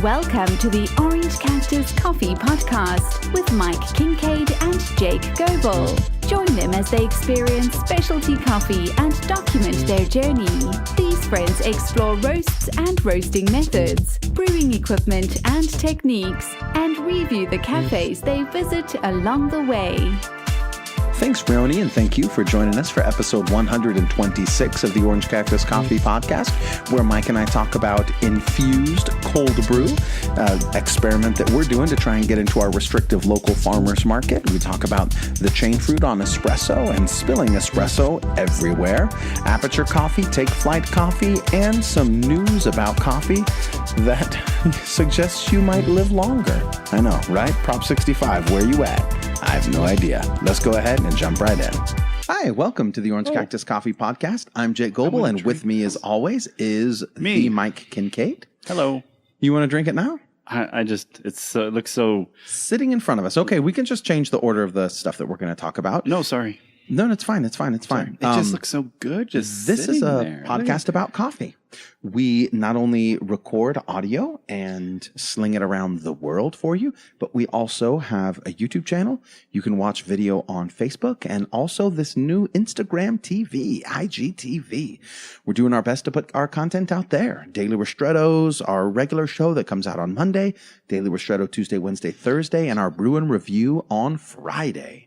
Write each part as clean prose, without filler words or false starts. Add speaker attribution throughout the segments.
Speaker 1: Welcome to the Orange Cactus Coffee Podcast with Mike Kincaid and Jake Goebel. Join them as they experience specialty coffee and document their journey. These friends explore roasts and roasting methods, brewing equipment and techniques, and review the cafes they visit along the way.
Speaker 2: Thanks, Brony, and thank you for joining us for episode 126 of the Orange Cactus Coffee Podcast, where Mike and I talk about Infused Cold Brew, experiment that we're doing to try and get into our restrictive local farmers market. We talk about the ChainFruit on espresso and spilling espresso everywhere, Aperture Coffee, Take Flight Coffee, and some news about coffee that suggests you might live longer. I know, right? Prop 65, where you at? I have no idea. Let's go ahead and jump right in. Hi, welcome to the Orange Cactus Coffee Podcast. I'm Jake Goebel, and with me, as always, is the Mike Kincaid.
Speaker 3: Hello.
Speaker 2: You want to drink it now?
Speaker 3: It looks so...
Speaker 2: Sitting in front of us. Okay, we can just change the order of the stuff that we're going to talk about.
Speaker 3: No, sorry.
Speaker 2: No, it's fine. It's fine.
Speaker 3: It just looks so good.
Speaker 2: This is a podcast about coffee. We not only record audio and sling it around the world for you, but we also have a YouTube channel. You can watch video on Facebook and also this new Instagram TV, IGTV. We're doing our best to put our content out there. Daily Ristrettos, our regular show that comes out on Monday, Daily Ristretto Tuesday, Wednesday, Thursday, and our Brew and Review on Friday.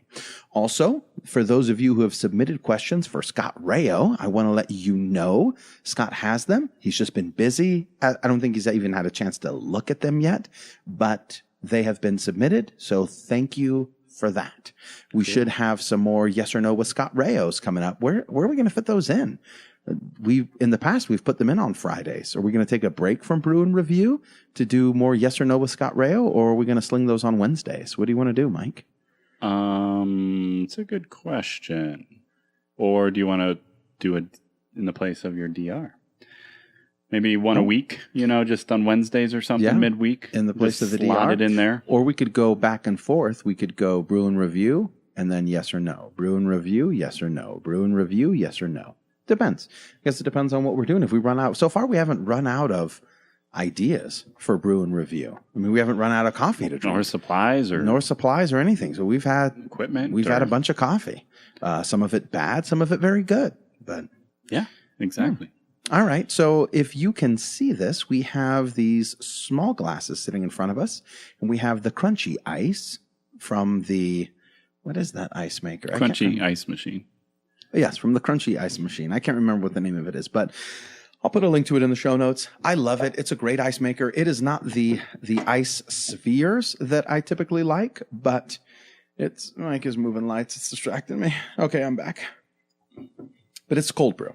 Speaker 2: Also, for those of you who have submitted questions for Scott Rayo, I want to let you know Scott has them. He's just been busy. I don't think he's even had a chance to look at them yet, but they have been submitted. So thank you for that. We should have some more yes or no with Scott Rayos coming up. Where are we going to fit those in? In the past, we've put them in on Fridays. Are we going to take a break from Brew and Review to do more yes or no with Scott Rayo, or are we going to sling those on Wednesdays? What do you want to do, Mike?
Speaker 3: It's a good question. Or do you want to do it in the place of your DR? Maybe one a week, just on Wednesdays or something, midweek.
Speaker 2: In the place of the DR.
Speaker 3: Slot it in there.
Speaker 2: Or we could go back and forth. We could go Brew and Review and then yes or no. Brew and Review, yes or no. Brew and Review, yes or no. Depends. I guess it depends on what we're doing. If we run out, so far we haven't run out of ideas for Brew and Review. I mean, we haven't run out of coffee to drink.
Speaker 3: Nor supplies or
Speaker 2: anything. So we've had
Speaker 3: equipment.
Speaker 2: We've had a bunch of coffee. Some of it bad, some of it very good. But
Speaker 3: yeah, exactly.
Speaker 2: All right. So if you can see this, we have these small glasses sitting in front of us, and we have the crunchy ice from the, what is that ice maker?
Speaker 3: Crunchy ice machine.
Speaker 2: Yes, from the crunchy ice machine. I can't remember what the name of it is, but I'll put a link to it in the show notes. I love it. It's a great ice maker. It is not the ice spheres that I typically like, but Mike is moving lights. It's distracting me. Okay, I'm back. But it's cold brew.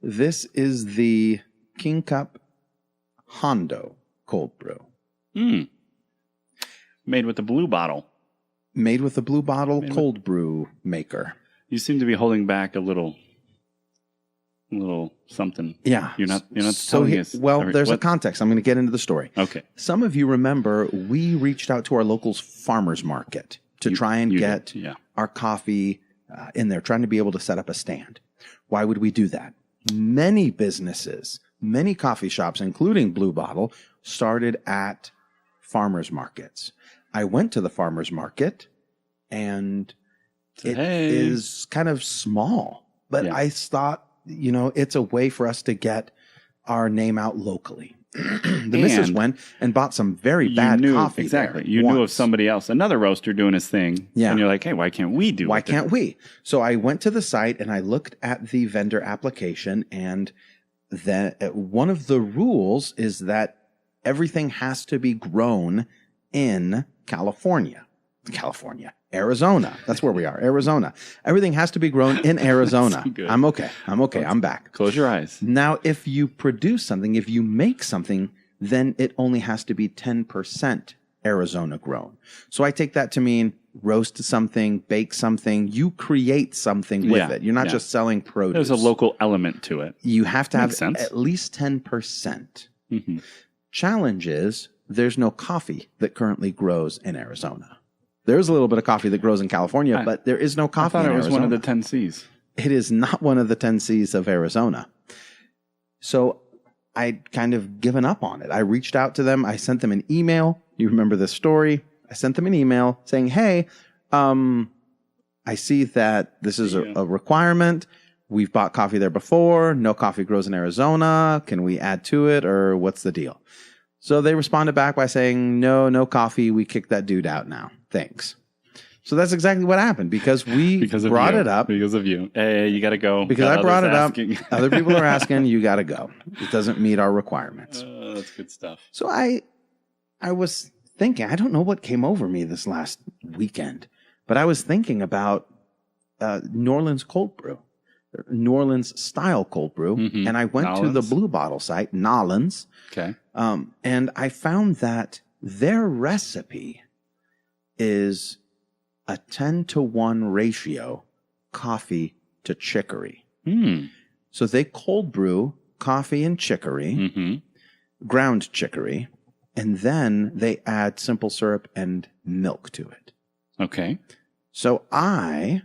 Speaker 2: This is the King Cup Hondo cold brew.
Speaker 3: Made with the blue bottle.
Speaker 2: Made with the blue bottle cold brew maker.
Speaker 3: You seem to be holding back a little something.
Speaker 2: Yeah.
Speaker 3: You're not telling us.
Speaker 2: Well, there's a context. I'm going to get into the story.
Speaker 3: Okay.
Speaker 2: Some of you remember we reached out to our local farmers market to try and get our coffee in there, trying to be able to set up a stand. Why would we do that? Many businesses, many coffee shops, including Blue Bottle, started at farmers markets. I went to the farmers market, and it is kind of small, but I thought, it's a way for us to get our name out locally. The missus went and bought some very bad coffee.
Speaker 3: Exactly. You knew of somebody else, another roaster doing his thing. Yeah. And you're like, hey, why can't we do it?
Speaker 2: Why can't we? So I went to the site and I looked at the vendor application, and one of the rules is that everything has to be grown in Arizona. That's where we are. Arizona. Everything has to be grown in Arizona. I'm okay. I'm back.
Speaker 3: Close your eyes.
Speaker 2: Now, if you produce something, if you make something, then it only has to be 10% Arizona grown. So I take that to mean roast something, bake something, you create something with it. You're not just selling produce.
Speaker 3: There's a local element to it.
Speaker 2: You have to have at least 10%. Mm-hmm. Challenge is there's no coffee that currently grows in Arizona. There's a little bit of coffee that grows in California, but there is no coffee in Arizona.
Speaker 3: I thought it was one of the 10 C's.
Speaker 2: It is not one of the 10 C's of Arizona. So I'd kind of given up on it. I reached out to them. I sent them an email. You remember this story? I sent them an email saying, hey, I see that this is a requirement. We've bought coffee there before. No coffee grows in Arizona. Can we add to it, or what's the deal? So they responded back by saying, no coffee. We kicked that dude out now. Thanks. So that's exactly what happened because we brought it up.
Speaker 3: Because of you. Hey, you got to go.
Speaker 2: Because I brought it up. Other people are asking, you got to go. It doesn't meet our requirements.
Speaker 3: That's good stuff.
Speaker 2: So I was thinking, I don't know what came over me this last weekend, but I was thinking about New Orleans Cold Brew, New Orleans style cold brew. Mm-hmm. And I went to the Blue Bottle site, NOLA's.
Speaker 3: Okay.
Speaker 2: And I found that their recipe is a 10-to-1 ratio coffee to chicory. So they cold brew coffee and chicory, ground chicory, and then they add simple syrup and milk to it.
Speaker 3: Okay.
Speaker 2: So I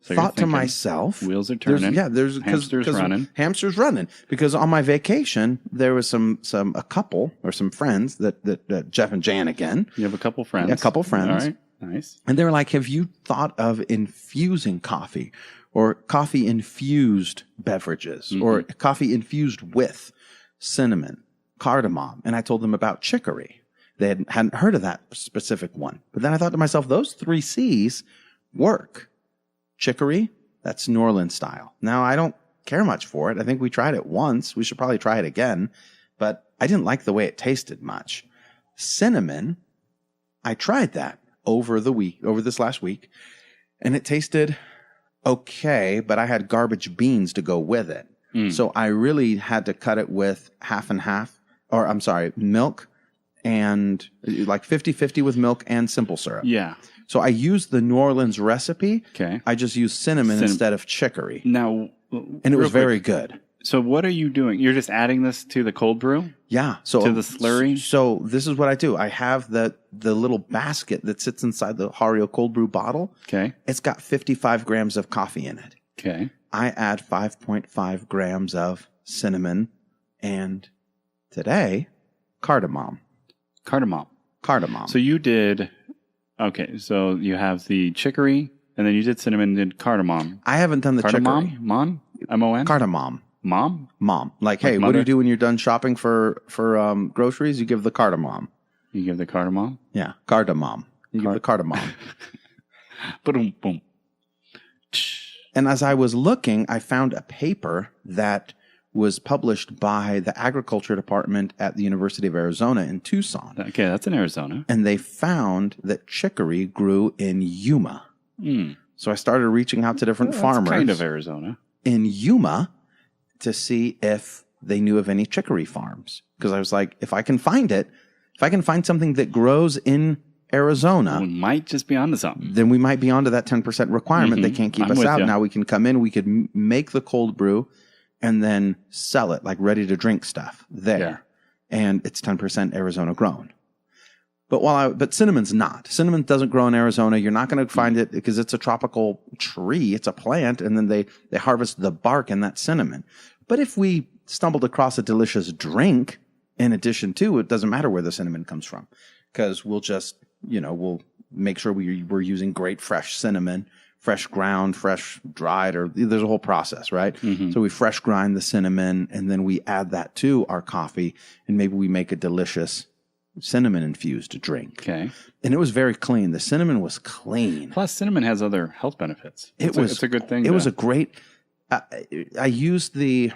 Speaker 2: thought to myself,
Speaker 3: wheels are turning.
Speaker 2: There's
Speaker 3: hamsters running.
Speaker 2: Hamsters running. Because on my vacation, there was a couple or some friends that Jeff and Jan again.
Speaker 3: You have a couple friends.
Speaker 2: Yeah, a couple friends.
Speaker 3: All right. Nice.
Speaker 2: And they were like, have you thought of infusing coffee or coffee infused beverages or coffee infused with cinnamon, cardamom? And I told them about chicory. They hadn't heard of that specific one. But then I thought to myself, those 3 C's work. Chicory, that's New Orleans style. Now, I don't care much for it. I think we tried it once. We should probably try it again. But I didn't like the way it tasted much. Cinnamon, I tried that over this last week, and it tasted okay, but I had garbage beans to go with it. So I really had to cut it with half and half, milk and like 50-50 with milk and simple syrup.
Speaker 3: Yeah.
Speaker 2: So I used the New Orleans recipe.
Speaker 3: Okay.
Speaker 2: I just used cinnamon instead of chicory.
Speaker 3: Now,
Speaker 2: and it was very good.
Speaker 3: So what are you doing? You're just adding this to the cold brew?
Speaker 2: Yeah. So
Speaker 3: to the slurry?
Speaker 2: So this is what I do. I have the little basket that sits inside the Hario cold brew bottle.
Speaker 3: Okay.
Speaker 2: It's got 55 grams of coffee in it.
Speaker 3: Okay.
Speaker 2: I add 5.5 grams of cinnamon and today, cardamom. Cardamom.
Speaker 3: So you did, okay, so you have the chicory and then you did cinnamon and did cardamom.
Speaker 2: I haven't done the chicory.
Speaker 3: Mon? M-O-N?
Speaker 2: Cardamom.
Speaker 3: Mom?
Speaker 2: Like, hey, what do you do when you're done shopping for groceries? You give the cardamom.
Speaker 3: You give the cardamom?
Speaker 2: Yeah, cardamom. You give the cardamom.
Speaker 3: Boom, boom.
Speaker 2: And as I was looking, I found a paper that was published by the agriculture department at the University of Arizona in Tucson.
Speaker 3: Okay, that's in Arizona.
Speaker 2: And they found that chicory grew in Yuma. So I started reaching out to different farmers.
Speaker 3: Kind of Arizona.
Speaker 2: In Yuma to see if they knew of any chicory farms. Because I was like, if I can find something that grows in Arizona,
Speaker 3: we might just be onto something.
Speaker 2: Then we might be onto that 10% requirement. They can't keep us out. Now we can come in, we could make the cold brew and then sell it like ready to drink stuff there. Yeah. And it's 10% Arizona grown. But cinnamon's not. Cinnamon doesn't grow in Arizona. You're not going to find it because it's a tropical tree. It's a plant, and then they harvest the bark and that cinnamon. But if we stumbled across a delicious drink in addition to, it doesn't matter where the cinnamon comes from, because we'll just, we'll make sure we're using great fresh cinnamon, fresh ground, fresh dried, or there's a whole process, right? So we fresh grind the cinnamon, and then we add that to our coffee, and maybe we make a delicious cinnamon infused drink.
Speaker 3: Okay.
Speaker 2: And it was very clean. The cinnamon was clean.
Speaker 3: Plus, cinnamon has other health benefits. It's a good thing.
Speaker 2: It was a great, I used the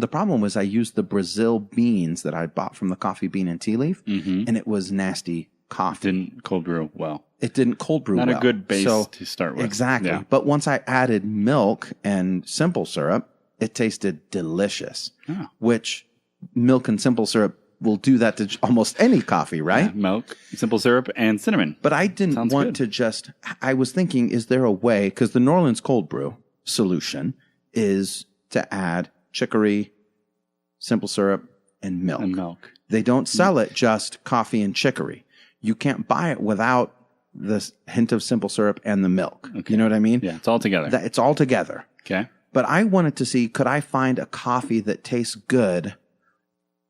Speaker 2: problem was I used the Brazil beans that I bought from the Coffee Bean and Tea Leaf, and it was nasty coffee.
Speaker 3: It didn't cold brew well.
Speaker 2: Not
Speaker 3: a good base to start with.
Speaker 2: Exactly.
Speaker 3: Yeah.
Speaker 2: But once I added milk and simple syrup, it tasted delicious, which milk and simple syrup will do that to almost any coffee, right?
Speaker 3: Yeah, milk, simple syrup, and cinnamon.
Speaker 2: But I didn't want to I was thinking, is there a way, because the New Orleans cold brew solution is to add chicory, simple syrup, and milk. They don't sell it just coffee and chicory. You can't buy it without this hint of simple syrup and the milk. Okay. You know what I mean?
Speaker 3: Yeah, it's all together.
Speaker 2: It's all together.
Speaker 3: Okay.
Speaker 2: But I wanted to see, could I find a coffee that tastes good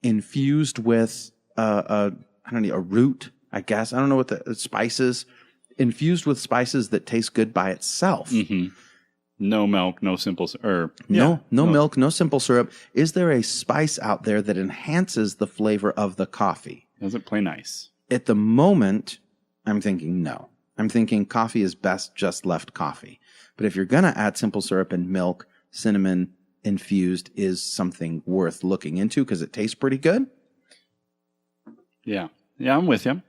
Speaker 2: infused with I don't know, a root, I guess. I don't know what the spices, infused with spices that taste good by itself.
Speaker 3: Mm-hmm. No milk, no simple syrup.
Speaker 2: No milk, no simple syrup. Is there a spice out there that enhances the flavor of the coffee?
Speaker 3: Does it play nice?
Speaker 2: At the moment, I'm thinking no. I'm thinking coffee is best just left coffee. But if you're going to add simple syrup and milk, cinnamon infused is something worth looking into because it tastes pretty good.
Speaker 3: Yeah, I'm with you.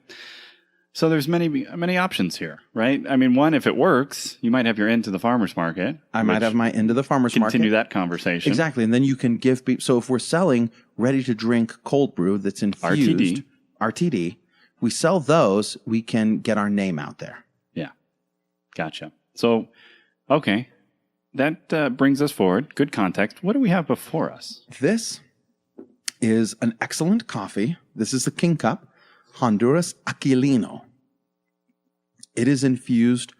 Speaker 3: So there's many options here, right? I mean, one, if it works, you might have your end to the farmer's market.
Speaker 2: I might have my end to the farmer's market.
Speaker 3: Continue that conversation.
Speaker 2: Exactly. And then you can give people, so if we're selling ready to drink cold brew that's infused, RTD, we sell those, we can get our name out there.
Speaker 3: Yeah. Gotcha. So, okay. That brings us forward. Good context. What do we have before us?
Speaker 2: This is an excellent coffee. This is the King Cup. Honduras Aquilino. It is infused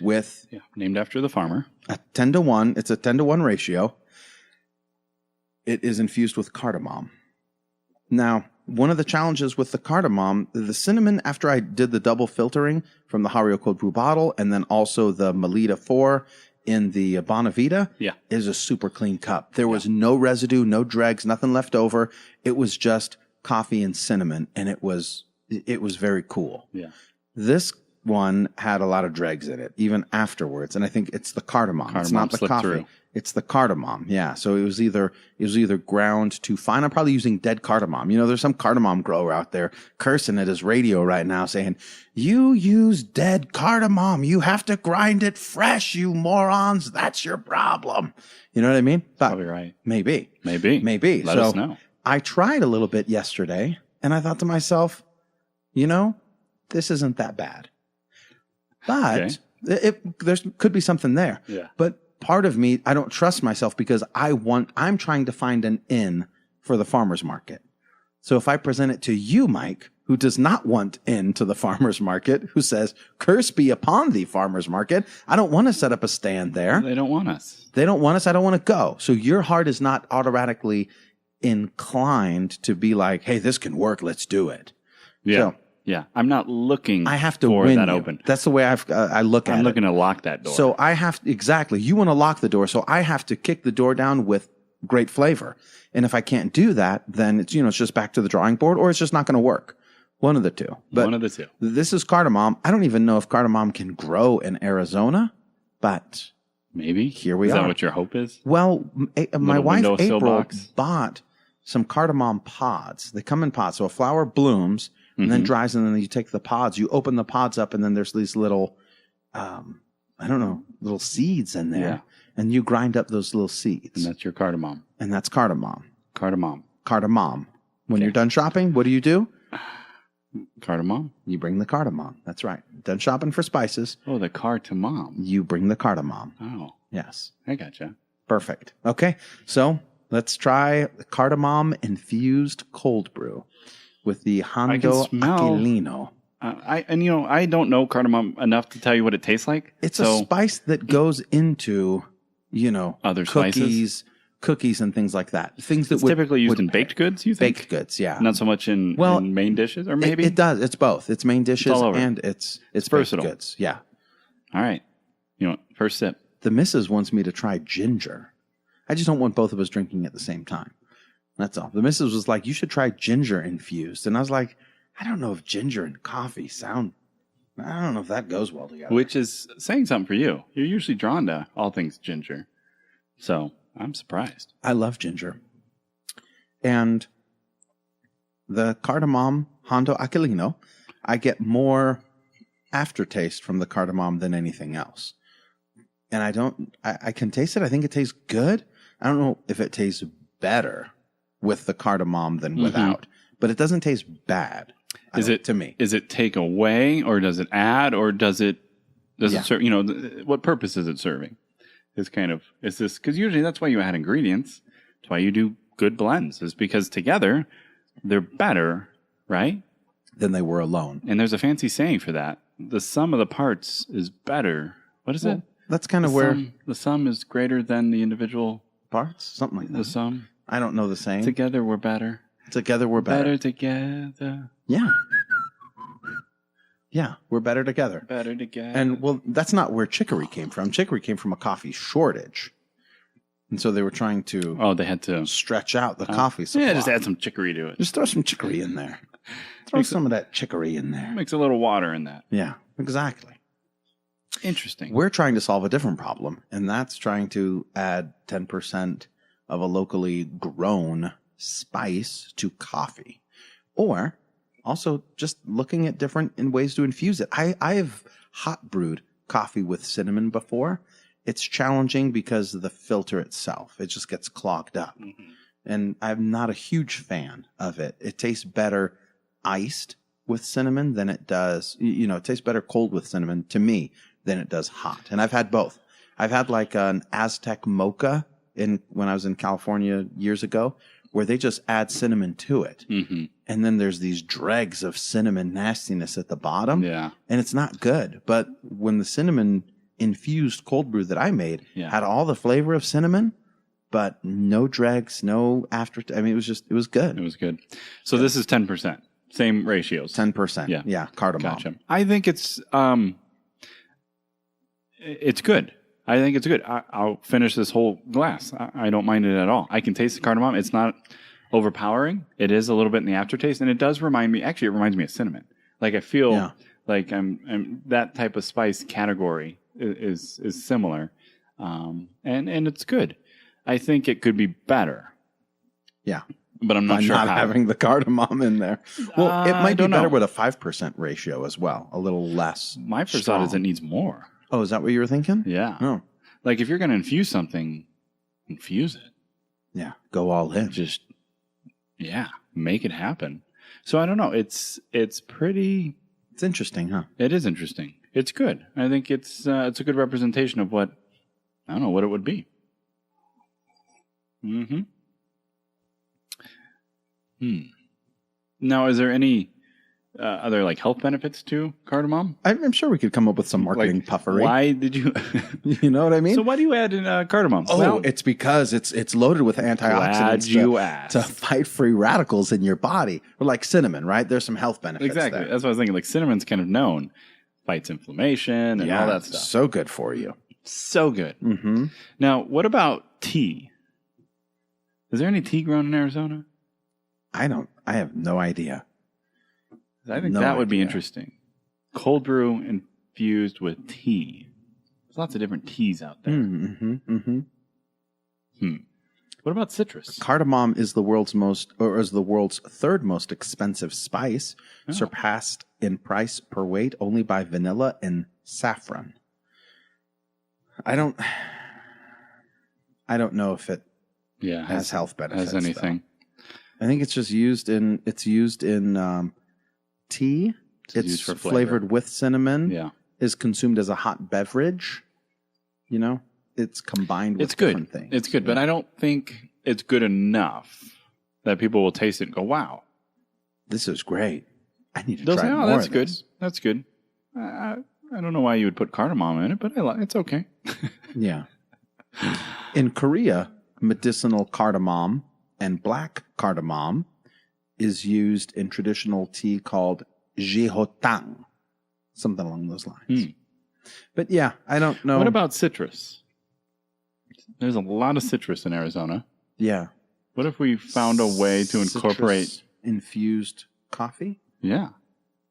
Speaker 2: with...
Speaker 3: Yeah, named after the farmer.
Speaker 2: A 10-to-1. It's a 10-to-1 ratio. It is infused with cardamom. Now, one of the challenges with the cardamom, the cinnamon, after I did the double filtering from the Orleans Cold Brew bottle and then also the Melita 4 in the Bonavita, is a super clean cup. There was no residue, no dregs, nothing left over. It was just coffee and cinnamon, and it was very cool.
Speaker 3: Yeah.
Speaker 2: This one had a lot of dregs in it, even afterwards, and I think it's the cardamom. It's not the coffee. Through. It's the cardamom. Yeah. So it was either ground too fine. I'm probably using dead cardamom. You know, there's some cardamom grower out there cursing at his radio right now saying, "You use dead cardamom. You have to grind it fresh, you morons. That's your problem." You know what I mean? But
Speaker 3: probably right.
Speaker 2: Maybe.
Speaker 3: Let us know.
Speaker 2: I tried a little bit yesterday, and I thought to myself, you know, this isn't that bad. But there could be something there.
Speaker 3: Yeah.
Speaker 2: But part of me, I don't trust myself because I'm trying to find an in for the farmer's market. So if I present it to you, Mike, who does not want in to the farmer's market, who says, "Curse be upon thee, farmer's market," I don't want to set up a stand there.
Speaker 3: They don't want us.
Speaker 2: I don't want to go. So your heart is not automatically inclined to be like, "Hey, this can work. Let's do it."
Speaker 3: Yeah.
Speaker 2: So,
Speaker 3: I'm not looking
Speaker 2: I have to
Speaker 3: for
Speaker 2: win
Speaker 3: that
Speaker 2: you.
Speaker 3: open.
Speaker 2: That's the way I look at it.
Speaker 3: I'm looking to lock that door.
Speaker 2: So I have exactly. You want to lock the door, so I have to kick the door down with great flavor. And if I can't do that, then it's just back to the drawing board, or it's just not going to work. One of the two. But
Speaker 3: one of the two.
Speaker 2: This is cardamom. I don't even know if cardamom can grow in Arizona, but
Speaker 3: maybe
Speaker 2: here we are.
Speaker 3: Is that what your hope is?
Speaker 2: Well, my wife April
Speaker 3: box?
Speaker 2: bought some cardamom pods. They come in pods, so a flower blooms. And then dries, and then you take the pods, you open the pods up, and then there's these little, little seeds in there.
Speaker 3: Yeah.
Speaker 2: And you grind up those little seeds.
Speaker 3: And that's your cardamom.
Speaker 2: And that's cardamom.
Speaker 3: Cardamom.
Speaker 2: When you're done shopping, what do?
Speaker 3: Cardamom.
Speaker 2: You bring the cardamom. That's right. Done shopping for spices.
Speaker 3: Oh, the cardamom.
Speaker 2: You bring the cardamom.
Speaker 3: Oh.
Speaker 2: Yes.
Speaker 3: I gotcha.
Speaker 2: Perfect. Okay. So let's try the cardamom infused cold brew with the Hondo Aquilino.
Speaker 3: I don't know cardamom enough to tell you what it tastes like.
Speaker 2: It's a spice that goes into,
Speaker 3: other
Speaker 2: cookies and things like that. Things that
Speaker 3: it's typically used in baked goods, you think?
Speaker 2: Baked goods, yeah.
Speaker 3: Not so much in main dishes, or maybe?
Speaker 2: It does. It's both. It's main dishes and it's
Speaker 3: versatile.
Speaker 2: Baked goods. Yeah.
Speaker 3: All right. First sip.
Speaker 2: The missus wants me to try ginger. I just don't want both of us drinking at the same time. That's all. The missus was like, "You should try ginger infused." And I was like, I don't know if ginger and coffee I don't know if that goes well together.
Speaker 3: Which is saying something for you. You're usually drawn to all things ginger. So I'm surprised.
Speaker 2: I love ginger. And the cardamom Hondo Aquilino, I get more aftertaste from the cardamom than anything else. And I can taste it. I think it tastes good. I don't know if it tastes better with the cardamom than without, but it doesn't taste bad. To me?
Speaker 3: Is it take away, or does it add, or does it serve? What purpose is it serving? Is this because usually that's why you add ingredients. That's why you do good blends, is because together they're better, right?
Speaker 2: Than they were alone.
Speaker 3: And there's a fancy saying for that: the sum of the parts is better. What is it?
Speaker 2: That's kind of where
Speaker 3: the sum is greater than the individual
Speaker 2: parts, something like that.
Speaker 3: The sum.
Speaker 2: I don't know the saying.
Speaker 3: Together we're better.
Speaker 2: Together we're better.
Speaker 3: Better together.
Speaker 2: Yeah. Yeah, we're better together.
Speaker 3: Better together.
Speaker 2: And, well, that's not where chicory came from. Chicory came from a coffee shortage. And so they were trying to...
Speaker 3: Oh, they had to...
Speaker 2: stretch out the coffee supply.
Speaker 3: Yeah, just add some chicory to it.
Speaker 2: Just throw some chicory in there. Throw some of that chicory in there.
Speaker 3: Mix a little water in that.
Speaker 2: Yeah, exactly.
Speaker 3: Interesting.
Speaker 2: We're trying to solve a different problem, and that's trying to add 10% of a locally grown spice to coffee. Or also just looking at different ways to infuse it. I've hot brewed coffee with cinnamon before. It's challenging because of the filter itself. It just gets clogged up. Mm-hmm. And I'm not a huge fan of it. It tastes better iced with cinnamon than it does, it tastes better cold with cinnamon to me than it does hot. And I've had both. I've had like an Aztec mocha when I was in California years ago, where they just add cinnamon to it. Mm-hmm. And then there's these dregs of cinnamon nastiness at the bottom.
Speaker 3: Yeah.
Speaker 2: And it's not good. But when the cinnamon infused cold brew that I made had all the flavor of cinnamon, but no dregs, no after. I mean, it was good.
Speaker 3: It was good. So this is 10%. Same ratios.
Speaker 2: 10%. Yeah. Cardamom.
Speaker 3: Gotcha. I think it's good. I think it's good. I'll finish this whole glass. I don't mind it at all. I can taste the cardamom. It's not overpowering. It is a little bit in the aftertaste, and it does remind me. Actually, it reminds me of cinnamon. Like I feel like I'm that type of spice category is similar, and it's good. I think it could be better.
Speaker 2: Yeah,
Speaker 3: but I'm not sure
Speaker 2: not
Speaker 3: how.
Speaker 2: having the cardamom in there. Well, it might be better with a 5% ratio as well. A little less.
Speaker 3: My first thought is it needs more.
Speaker 2: Oh, is that what you were thinking?
Speaker 3: Yeah.
Speaker 2: Oh.
Speaker 3: Like if you're going to infuse something, infuse it.
Speaker 2: Yeah. Go all in.
Speaker 3: Just, make it happen. So I don't know. It's pretty.
Speaker 2: It's interesting, huh?
Speaker 3: It is interesting. It's good. I think it's a good representation of what it would be. Mm-hmm. Now, is there any other like health benefits to cardamom?
Speaker 2: I'm sure we could come up with some marketing puffery.
Speaker 3: Why did you?
Speaker 2: You know what I mean?
Speaker 3: So why do you add in cardamom?
Speaker 2: Oh, it's because it's loaded with antioxidants to fight free radicals in your body, or like cinnamon, right? There's some health benefits.
Speaker 3: Exactly.
Speaker 2: There.
Speaker 3: That's what I was thinking. Like cinnamon's kind of known, fights inflammation and all that stuff.
Speaker 2: So good for you.
Speaker 3: So good.
Speaker 2: Mm-hmm.
Speaker 3: Now, what about tea? Is there any tea grown in Arizona?
Speaker 2: I have no idea.
Speaker 3: I think that would be interesting. Cold brew infused with tea. There's lots of different teas out there. What about citrus?
Speaker 2: Cardamom is the world's third most expensive spice, surpassed in price per weight only by vanilla and saffron. I don't know if it has health benefits.
Speaker 3: Has anything?
Speaker 2: Though. I think it's just used in tea. It's
Speaker 3: for
Speaker 2: flavored with cinnamon.
Speaker 3: Yeah.
Speaker 2: Is consumed as a hot beverage. It's combined with different things.
Speaker 3: It's good, but I don't think it's good enough that people will taste it and go, "Wow,
Speaker 2: this is great. I need to try more."
Speaker 3: That's
Speaker 2: of
Speaker 3: good.
Speaker 2: This.
Speaker 3: That's good. I don't know why you would put cardamom in it, but it's okay.
Speaker 2: Yeah. In Korea, medicinal cardamom and black cardamom is used in traditional tea called jihotang, something along those lines. But yeah, I don't know.
Speaker 3: What about citrus? There's a lot of citrus in Arizona.
Speaker 2: Yeah.
Speaker 3: What if we found a way to incorporate
Speaker 2: infused coffee?
Speaker 3: Yeah.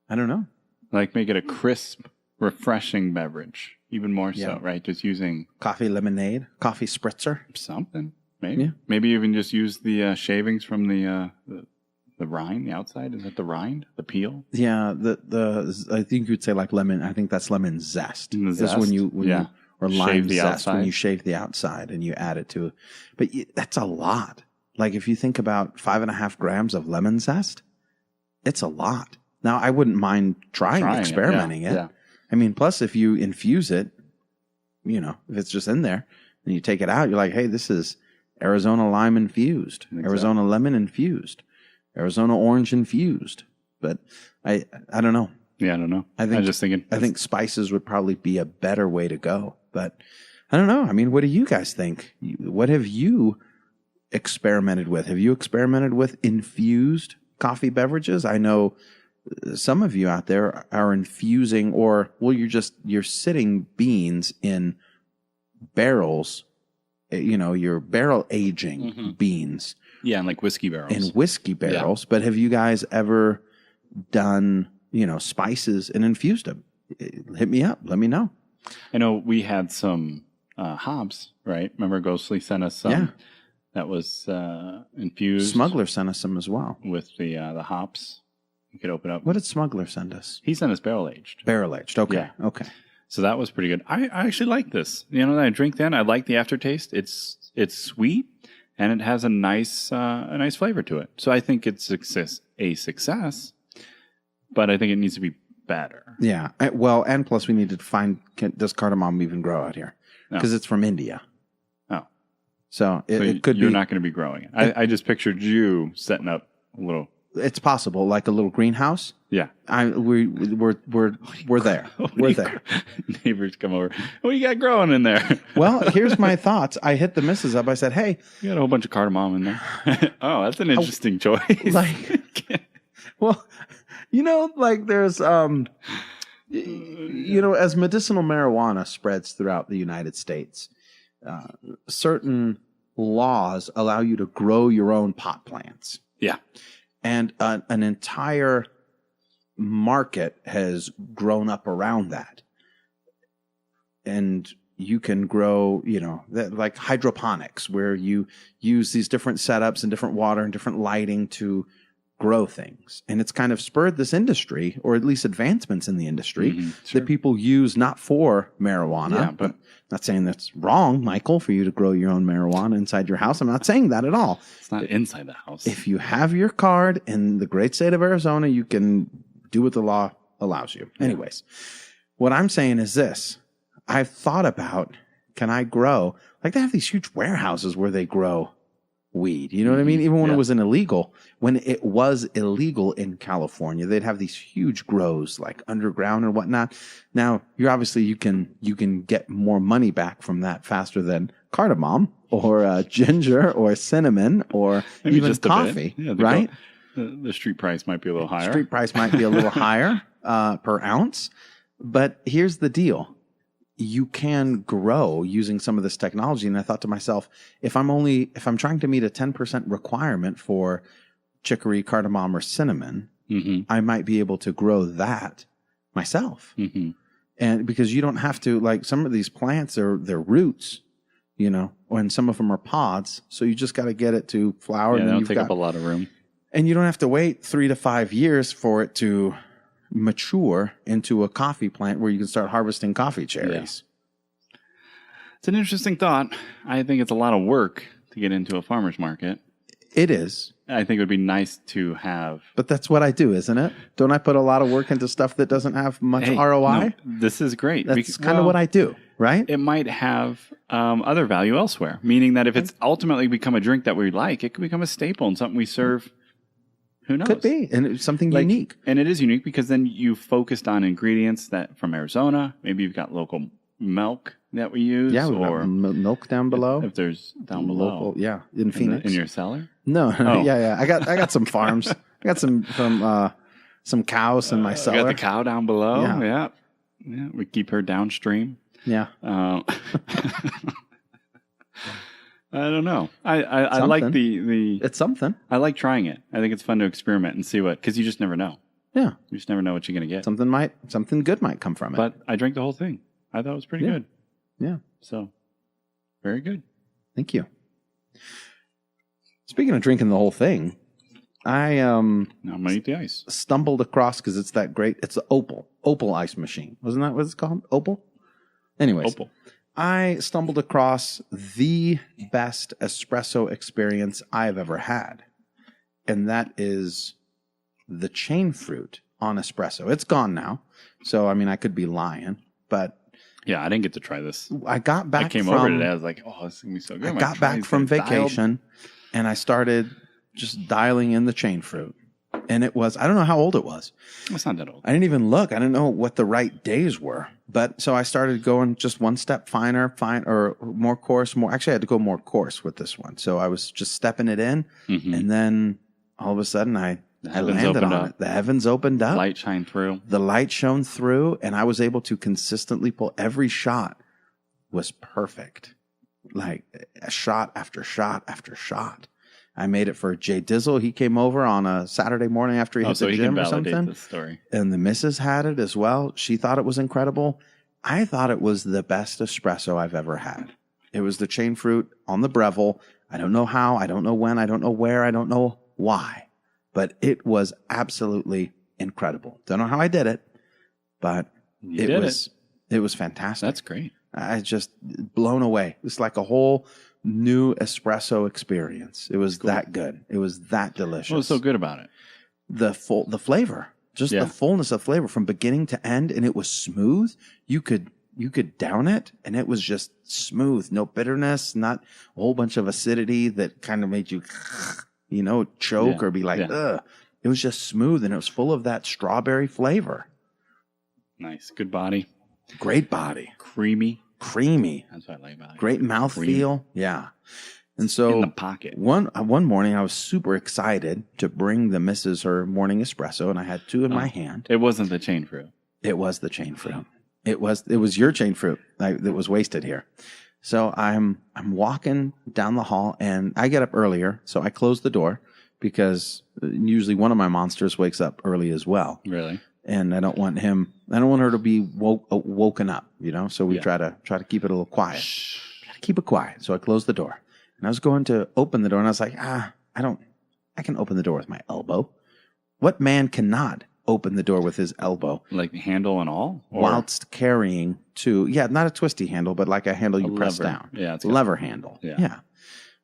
Speaker 2: I don't know.
Speaker 3: Like make it a crisp, refreshing beverage. Even more so, right? Just using
Speaker 2: coffee lemonade, coffee spritzer.
Speaker 3: Something. Maybe. Yeah. Maybe even just use the shavings from the rind, the outside. Is that the rind? The peel?
Speaker 2: Yeah. I think you'd say like lemon. I think that's lemon zest. The zest? Is when you or lime zest outside. When you shave the outside and you add it to. But that's a lot. Like if you think about 5.5 grams of lemon zest, it's a lot. Now I wouldn't mind experimenting it. Yeah. I mean, plus if you infuse it, if it's just in there and you take it out, you're like, hey, this is Arizona lime infused, Arizona lemon infused, Arizona orange infused. But I don't know.
Speaker 3: Yeah, I don't know. I'm just thinking.
Speaker 2: I think spices would probably be a better way to go. But I don't know. I mean, what do you guys think? What have you experimented with. Have you experimented with infused coffee beverages? I know some of you out there are infusing, or you're sitting beans in barrels, you're barrel aging beans.
Speaker 3: Yeah, and like whiskey barrels.
Speaker 2: But have you guys ever done, spices and infused them? Hit me up. Let me know.
Speaker 3: I know we had some hops, right? Remember Ghostly sent us some?
Speaker 2: Yeah.
Speaker 3: That was infused.
Speaker 2: Smuggler sent us some as well.
Speaker 3: With the hops. You could open up.
Speaker 2: What did Smuggler send us?
Speaker 3: He sent us barrel aged.
Speaker 2: Barrel aged. Okay.
Speaker 3: Yeah.
Speaker 2: Okay.
Speaker 3: So that was pretty good. I actually like this. I drink then. I like the aftertaste. It's sweet and it has a nice flavor to it. So I think it's a success, but I think it needs to be better.
Speaker 2: Yeah. Well, and plus we need to find, does cardamom even grow out here? Because it's from India.
Speaker 3: Oh.
Speaker 2: So it could be.
Speaker 3: You're not going to be growing it. I just pictured you setting up a little.
Speaker 2: It's possible, like a little greenhouse.
Speaker 3: Yeah.
Speaker 2: We're there. We're there.
Speaker 3: Neighbors come over. What do you got growing in there?
Speaker 2: Well, here's my thoughts. I hit the missus up. I said, hey.
Speaker 3: You got a whole bunch of cardamom in there. Oh, that's an interesting choice.
Speaker 2: Well, there's, as medicinal marijuana spreads throughout the United States, certain laws allow you to grow your own pot plants.
Speaker 3: Yeah.
Speaker 2: And an entire market has grown up around that. And you can grow, like hydroponics, where you use these different setups and different water and different lighting to grow things. And it's kind of spurred this industry, or at least advancements in the industry, that people use not for marijuana, but not saying that's wrong, Michael, for you to grow your own marijuana inside your house. I'm not saying that at all.
Speaker 3: It's not inside the house.
Speaker 2: If you have your card in the great state of Arizona, you can do what the law allows you. Anyways, what I'm saying is this. I've thought about, can I grow? Like they have these huge warehouses where they grow weed. You know what I mean? Even when it was when it was illegal in California, they'd have these huge grows like underground or whatnot. Now you can get more money back from that faster than cardamom or ginger or cinnamon or maybe even coffee, right?
Speaker 3: The street price might be a little higher.
Speaker 2: Street price might be a little higher per ounce. But here's the deal. You can grow using some of this technology. And I thought to myself, if I'm trying to meet a 10% requirement for chicory, cardamom, or cinnamon, I might be able to grow that myself. And because you don't have to, like some of these plants they're roots, and some of them are pods. So you just got to get it to flower.
Speaker 3: Yeah, and they don't take up a lot of room.
Speaker 2: And you don't have to wait 3 to 5 years for it to mature into a coffee plant where you can start harvesting coffee cherries.
Speaker 3: Yeah. It's an interesting thought. I think it's a lot of work to get into a farmer's market.
Speaker 2: It is.
Speaker 3: I think it would be nice to have.
Speaker 2: But that's what I do, isn't it? Don't I put a lot of work into stuff that doesn't have much ROI?
Speaker 3: No, this is great.
Speaker 2: That's kind of what I do, right?
Speaker 3: It might have other value elsewhere, meaning that if it's ultimately become a drink that we like, it could become a staple and something we serve. Who knows?
Speaker 2: Could be. And it's something unique.
Speaker 3: And it is unique because then you focused on ingredients that from Arizona. Maybe you've got local milk that we use.
Speaker 2: Yeah, we've got milk down below.
Speaker 3: If there's down below.
Speaker 2: In Phoenix.
Speaker 3: In your cellar?
Speaker 2: No. Oh. Yeah. I got some farms. I got some cows in my cellar.
Speaker 3: I got the cow down below. Yeah. We keep her downstream.
Speaker 2: Yeah.
Speaker 3: I don't know. I like the.
Speaker 2: It's something.
Speaker 3: I like trying it. I think it's fun to experiment and see because you just never know.
Speaker 2: Yeah.
Speaker 3: You just never know what you're going to get.
Speaker 2: Something good might come from it.
Speaker 3: But I drank the whole thing. I thought it was pretty good.
Speaker 2: Yeah.
Speaker 3: So, very good.
Speaker 2: Thank you. Speaking of drinking the whole thing,
Speaker 3: now I'm going to eat the ice.
Speaker 2: Stumbled across, because it's that great, it's the Opal ice machine. Wasn't that what it's called? Opal? Anyways.
Speaker 3: Opal.
Speaker 2: I stumbled across the best espresso experience I've ever had. And that is the ChainFruit on espresso. It's gone now. So, I could be lying, but.
Speaker 3: Yeah, I didn't get to try this.
Speaker 2: I got back
Speaker 3: I came over today. I was like, oh, this is going to be so good.
Speaker 2: I got back from vacation and I started just dialing in the ChainFruit. And it was, I don't know how old it was.
Speaker 3: It's not that old.
Speaker 2: I didn't even look. I didn't know what the right days were. But so I started going just one step or more coarse, actually I had to go more coarse with this one. So I was just stepping it in. And then all of a sudden I landed on it. The heavens opened up.
Speaker 3: Light shined through.
Speaker 2: The light shone through, and I was able to consistently pull. Every shot was perfect. Like a shot after shot after shot. I made it for Jay Dizzle. He came over on a Saturday morning after he hit the gym or something.
Speaker 3: This story.
Speaker 2: And the missus had it as well. She thought it was incredible. I thought it was the best espresso I've ever had. It was the ChainFruit on the Breville. I don't know how. I don't know when. I don't know where. I don't know why. But it was absolutely incredible. Don't know how I did it, but it was fantastic.
Speaker 3: That's great.
Speaker 2: I just blown away. It's like a whole new espresso experience. It was that good. It was that delicious.
Speaker 3: What was so good about it?
Speaker 2: The flavor, just the fullness of flavor from beginning to end, and it was smooth. You could down it, and it was just smooth. No bitterness, not a whole bunch of acidity that kind of made you, choke or be like, ugh. It was just smooth, and it was full of that strawberry flavor.
Speaker 3: Nice, good body,
Speaker 2: great body,
Speaker 3: creamy.
Speaker 2: That's
Speaker 3: what I like about it.
Speaker 2: Great mouthfeel. Yeah. And so
Speaker 3: in the pocket.
Speaker 2: One morning I was super excited to bring the missus her morning espresso, and I had two in my hand.
Speaker 3: It wasn't the ChainFruit.
Speaker 2: It was the ChainFruit. It was your ChainFruit that was wasted here. So I'm walking down the hall, and I get up earlier, so I close the door because usually one of my monsters wakes up early as well.
Speaker 3: Really?
Speaker 2: And I don't want her to be woken up, so we try to keep it a little quiet. Try to keep it quiet. So I closed the door, and I was going to open the door, and I was like, I can open the door with my elbow. What man cannot open the door with his elbow?
Speaker 3: Like the handle and all?
Speaker 2: Whilst carrying not a twisty handle, but like a handle you press down.
Speaker 3: Yeah. It's
Speaker 2: lever handle. Yeah.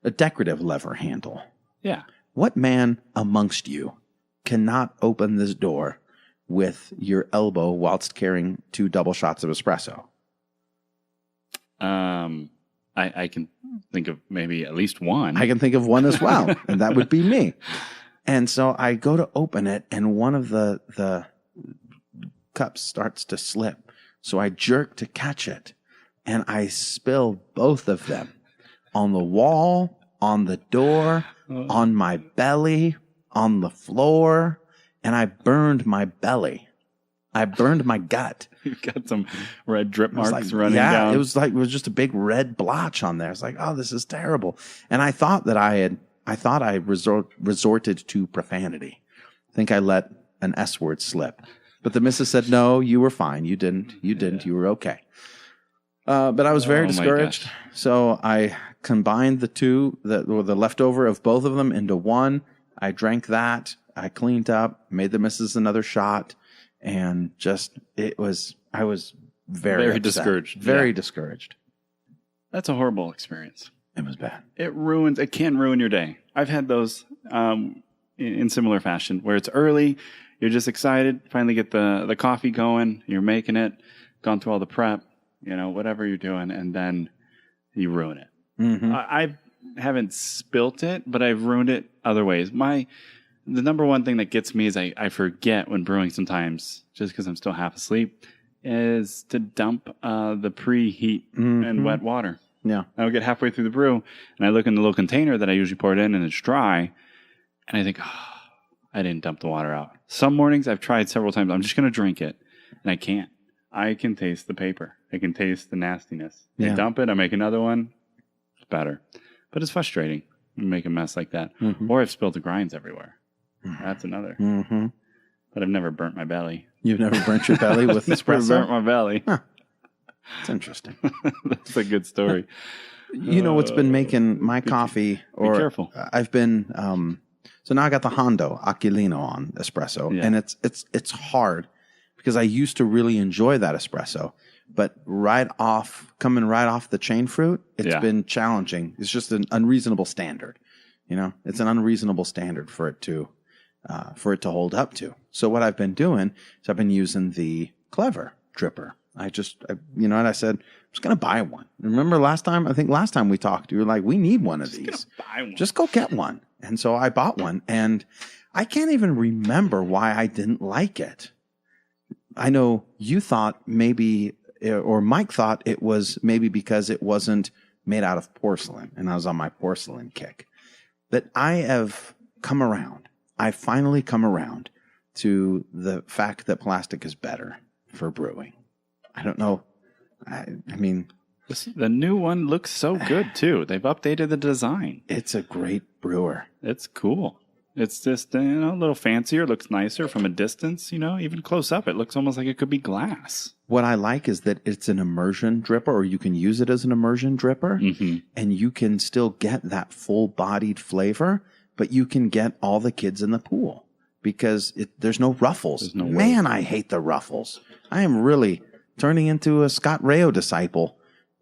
Speaker 2: A decorative lever handle.
Speaker 3: Yeah.
Speaker 2: What man amongst you cannot open this door with your elbow whilst carrying 2 double shots of espresso?
Speaker 3: I can think of maybe at least one.
Speaker 2: I can think of one as well, and that would be me. And so I go to open it, and one of the cups starts to slip. So I jerk to catch it, and I spill both of them on the wall, on the door, on my belly, on the floor. And I burned my belly. I burned my gut.
Speaker 3: You've got some red drip marks running down.
Speaker 2: It was just a big red blotch on there. I was like, oh, this is terrible. And I thought that I resorted to profanity. I think I let an S word slip. But the missus said, no, you were fine. You didn't. You were okay. But I was very discouraged. So I combined the two, the leftover of both of them into one. I drank that. I cleaned up, made the missus another shot, and I was very
Speaker 3: discouraged.
Speaker 2: Very discouraged.
Speaker 3: That's a horrible experience.
Speaker 2: It was bad.
Speaker 3: It can ruin your day. I've had those in similar fashion where it's early, you're just excited, finally get the coffee going, you're making it, gone through all the prep, whatever you're doing, and then you ruin it.
Speaker 2: Mm-hmm.
Speaker 3: I haven't spilt it, but I've ruined it other ways. The number one thing that gets me is I forget when brewing sometimes, just because I'm still half asleep, is to dump the preheat and wet water.
Speaker 2: Yeah.
Speaker 3: I'll get halfway through the brew, and I look in the little container that I usually pour it in, and it's dry, and I think, I didn't dump the water out. Some mornings I've tried several times. I'm just going to drink it, and I can't. I can taste the paper. I can taste the nastiness. I dump it, I make another one. It's better. But it's frustrating. You make a mess like that.
Speaker 2: Mm-hmm.
Speaker 3: Or I've spilled the grinds everywhere. That's another.
Speaker 2: Mm-hmm.
Speaker 3: But I've never burnt my belly.
Speaker 2: You've never burnt your belly with espresso?
Speaker 3: Never burnt my belly.
Speaker 2: Huh. It's interesting.
Speaker 3: That's a good story.
Speaker 2: What's been making my coffee?
Speaker 3: Be careful.
Speaker 2: I've been so now I got the Hondo Aquilino on espresso, and it's hard because I used to really enjoy that espresso, but coming right off the ChainFruit, it's been challenging. It's just an unreasonable standard. It's an unreasonable standard for it to hold up to. So what I've been doing is I've been using the Clever dripper. I said, I'm just going to buy one. Remember last time we talked, you were like, we need one of these.
Speaker 3: Buy one.
Speaker 2: Just go get one. And so I bought one, and I can't even remember why I didn't like it. I know you thought maybe, or Mike thought it was maybe because it wasn't made out of porcelain, and I was on my porcelain kick. But I have come around. I finally come around to the fact that plastic is better for brewing. I don't know. I mean,
Speaker 3: the new one looks so good too. They've updated the design.
Speaker 2: It's a great brewer.
Speaker 3: It's cool. It's just, a little fancier. It looks nicer from a distance, even close up. It looks almost like it could be glass.
Speaker 2: What I like is that it's an immersion dripper, or you can use it as an immersion dripper, and you can still get that full-bodied flavor, but you can get all the kids in the pool because there's no ruffles. Man, I hate the ruffles. I am really turning into a Scott Rayo disciple.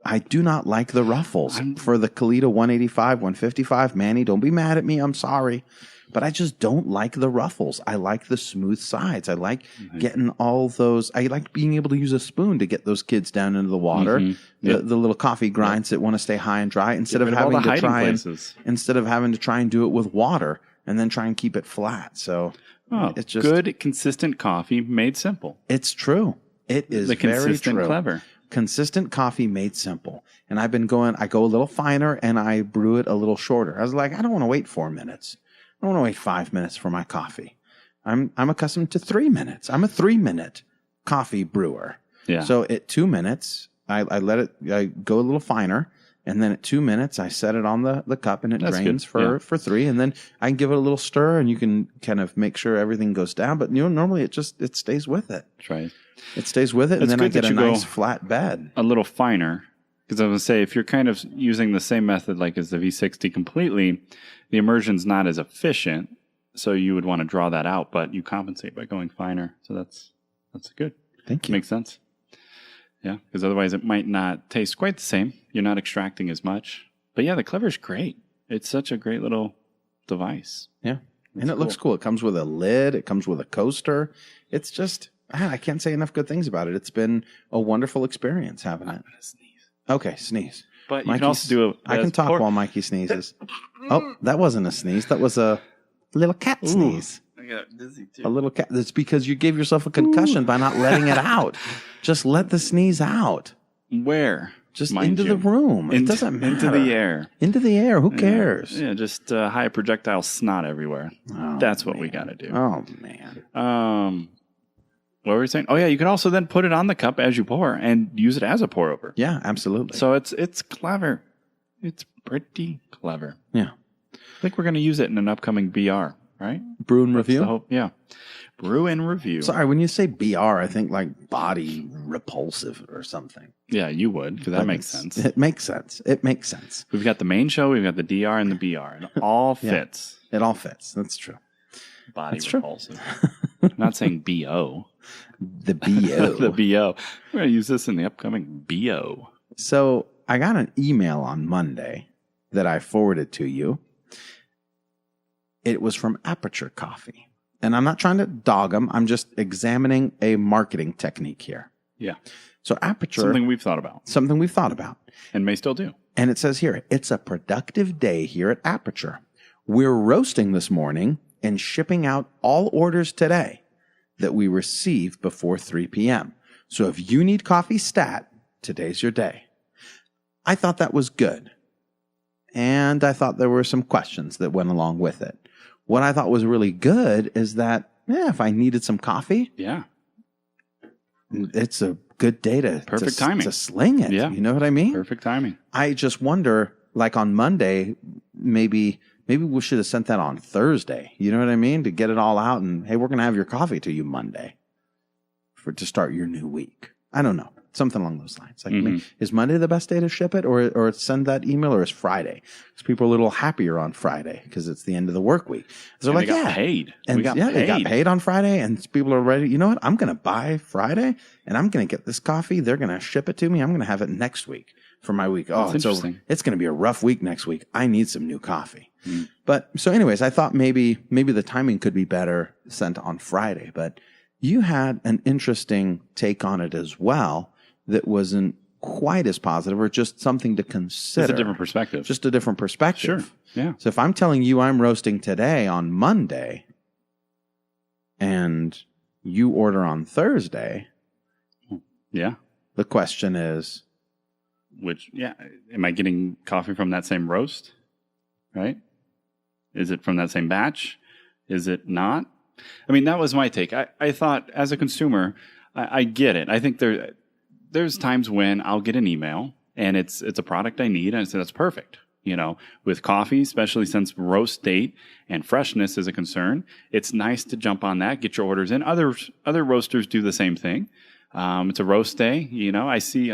Speaker 2: I do not like the ruffles. For the Kalita 185, 155, Manny, don't be mad at me. I'm sorry. But I just don't like the ruffles. I like the smooth sides. I like getting all those. I like being able to use a spoon to get those kids down into the water. The little coffee grinds that want to stay high and dry instead of having to try and do it with water and then try and keep it flat. So it's just
Speaker 3: good, consistent coffee made simple.
Speaker 2: It's true. It is very true.
Speaker 3: Clever.
Speaker 2: Consistent coffee made simple. And I go a little finer and I brew it a little shorter. I was like, I don't want to wait 4 minutes. I don't want to wait 5 minutes for my coffee. I'm accustomed to 3 minutes. I'm a 3-minute coffee brewer. Yeah. So at 2 minutes, I go a little finer, and then at 2 minutes, I set it on the cup, and it drains for 3, and then I can give it a little stir, and you can kind of make sure everything goes down. But normally it stays with it.
Speaker 3: That's right.
Speaker 2: It stays with it, and then I get a nice flat bed.
Speaker 3: A little finer. Because I was going to say, if you're kind of using the same method like as the V60 completely, the immersion's not as efficient, so you would want to draw that out, but you compensate by going finer. So that's good.
Speaker 2: Thank you.
Speaker 3: Makes sense. Yeah, because otherwise it might not taste quite the same. You're not extracting as much. But yeah, the Clever's great. It's such a great little device.
Speaker 2: Yeah, and it looks cool. It comes with a lid. It comes with a coaster. It's just, I can't say enough good things about it. It's been a wonderful experience having it. Okay, sneeze.
Speaker 3: But you can also do
Speaker 2: I can talk while Mikey sneezes. Oh, that wasn't a sneeze. That was a little cat sneeze.
Speaker 3: I got dizzy too.
Speaker 2: A little cat. That's because you gave yourself a concussion by not letting it out. Just let the sneeze out.
Speaker 3: Where?
Speaker 2: Just into the room. It doesn't matter.
Speaker 3: Into the air.
Speaker 2: Into the air. Who cares?
Speaker 3: Yeah, just high projectile snot everywhere. That's what we got to do.
Speaker 2: Oh, man.
Speaker 3: What were we saying? Oh, yeah, you can also then put it on the cup as you pour and use it as a pour over.
Speaker 2: Yeah, absolutely.
Speaker 3: So it's clever. It's pretty clever.
Speaker 2: Yeah.
Speaker 3: I think we're going to use it in an upcoming BR, right?
Speaker 2: Brew and review?
Speaker 3: Yeah. Brew and review.
Speaker 2: Sorry, when you say BR, I think like body repulsive or something.
Speaker 3: Yeah, you would, because that makes sense.
Speaker 2: It makes sense. It makes sense.
Speaker 3: We've got the main show, we've got the DR and the BR. It all fits.
Speaker 2: It all fits. That's true.
Speaker 3: Body repulsive. I'm not saying BO.
Speaker 2: The BO.
Speaker 3: The BO. We're going to use this in the upcoming BO.
Speaker 2: So I got an email on Monday that I forwarded to you. It was from Aperture Coffee. And I'm not trying to dog them. I'm just examining a marketing technique here.
Speaker 3: Yeah.
Speaker 2: So Aperture.
Speaker 3: Something we've thought about.
Speaker 2: And
Speaker 3: may still do.
Speaker 2: And it says here, it's a productive day here at Aperture. We're roasting this morning and shipping out all orders today that we receive before 3 p.m. So if you need coffee stat, today's your day. I thought that was good. And I thought there were some questions that went along with it. What I thought was really good is that, if I needed some coffee, it's a good day to sling it. Yeah. You know what I mean?
Speaker 3: Perfect timing.
Speaker 2: I just wonder, like on Monday, maybe we should have sent that on Thursday. You know what I mean? To get it all out and, hey, we're going to have your coffee to you Monday to start your new week. I don't know. Something along those lines. Like, is Monday the best day to ship it or send that email, or is Friday? Because people are a little happier on Friday because it's the end of the work week. So
Speaker 3: they got paid.
Speaker 2: And they got paid on Friday, and people are ready. You know what? I'm going to buy Friday, and I'm going to get this coffee. They're going to ship it to me. I'm going to have it next week for my week. Oh, it's over. It's going to be a rough week next week. I need some new coffee. But so anyways, I thought maybe the timing could be better sent on Friday. But you had an interesting take on it as well that wasn't quite as positive, or just something to consider.
Speaker 3: It's a different perspective.
Speaker 2: Just a different perspective.
Speaker 3: Sure. Yeah.
Speaker 2: So if I'm telling you I'm roasting today on Monday, and you order on Thursday,
Speaker 3: Yeah.
Speaker 2: the question is,
Speaker 3: am I getting coffee from that same roast? Right? Is it from that same batch? Is it not? I mean, that was my take. I thought as a consumer, I get it. I think there's times when I'll get an email and it's a product I need, and I say that's perfect. You know, with coffee, especially since roast date and freshness is a concern, it's nice to jump on that, get your orders in. Other roasters do the same thing. It's a roast day. You know, I see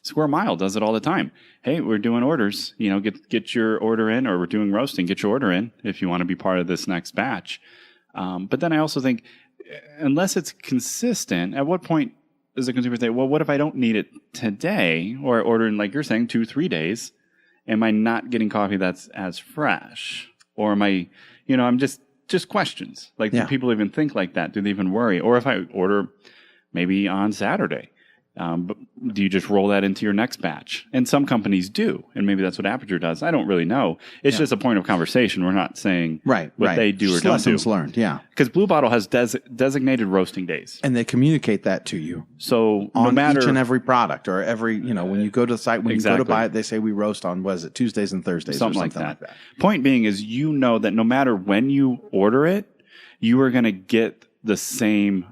Speaker 3: Square Mile does it all the time. Hey, we're doing orders. You know, get your order in, or we're doing roasting. Get your order in if you want to be part of this next batch. But then I also think, unless it's consistent, at what point does the consumer say, well, what if I don't need it today, or order in, like you're saying, 2-3 days? Am I not getting coffee that's as fresh? Or am I, you know, I'm just questions. Like, do people even think like that? Do they even worry? Or if I order maybe on Saturday, but do you just roll that into your next batch? And some companies do, and maybe that's what Aperture does. I don't really know. It's just a point of conversation. We're not saying what they do or don't do.
Speaker 2: Lessons learned,
Speaker 3: Because Blue Bottle has designated roasting days.
Speaker 2: And they communicate that to you.
Speaker 3: So
Speaker 2: on
Speaker 3: no matter
Speaker 2: each and every product, or every, you know, when you go to the site, when you go to buy it, they say we roast on, what is it, Tuesdays and Thursdays
Speaker 3: something
Speaker 2: or
Speaker 3: like
Speaker 2: something
Speaker 3: that. Point being is, you know that no matter when you order it, you are going to get the same